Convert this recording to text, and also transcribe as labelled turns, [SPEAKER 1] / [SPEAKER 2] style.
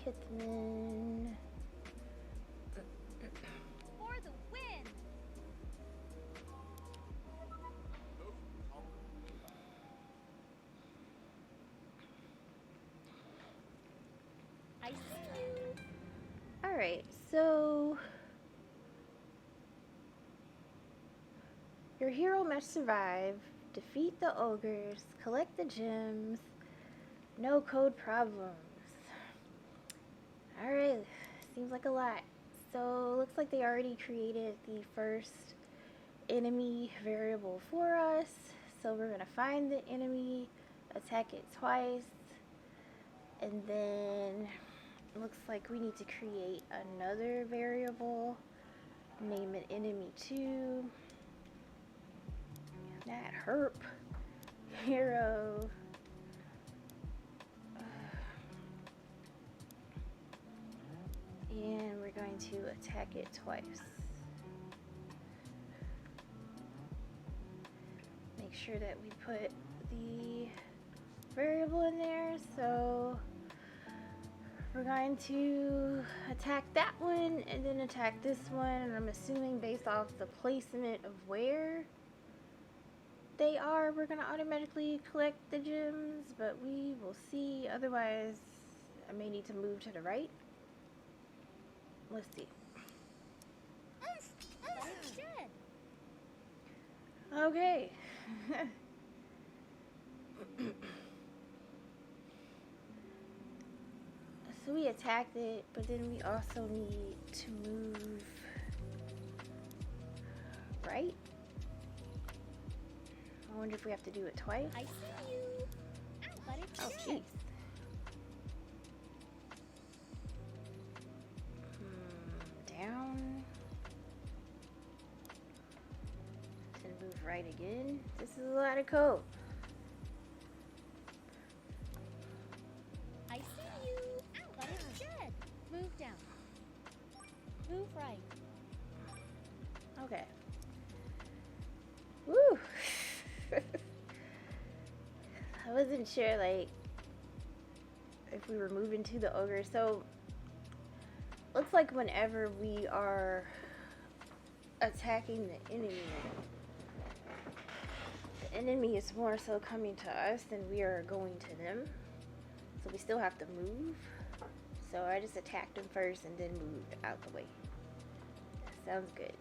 [SPEAKER 1] Kithmen.
[SPEAKER 2] For the win! I see you!
[SPEAKER 1] Alright, so your hero must survive, defeat the ogres, collect the gems, no code problems. Alright, seems like a lot. So looks like they already created the first enemy variable for us. So we're gonna find the enemy, attack it twice, and then it looks like we need to create another variable, name it enemy 2, not herp, hero, and we're going to attack it twice. Make sure that we put the variable in there. So we're going to attack that one and then attack this one, and I'm assuming based off the placement of where they are, we're going to automatically collect the gems, but we will see. Otherwise, I may need to move to the right. Let's see. Okay. So we attacked it, but then we also need to move right. I wonder if we have to do it twice.
[SPEAKER 2] I see you! But it's
[SPEAKER 1] Oh,
[SPEAKER 2] good.
[SPEAKER 1] jeez. Down. Then move right again. This is a lot of code.
[SPEAKER 2] I see you! But it's good. Move down. Move right.
[SPEAKER 1] Okay. Woo! I wasn't sure, like, if we were moving to the ogre. So, looks like whenever we are attacking the enemy is more so coming to us than we are going to them. So we still have to move. So I just attacked them first and then moved out the way. Sounds good.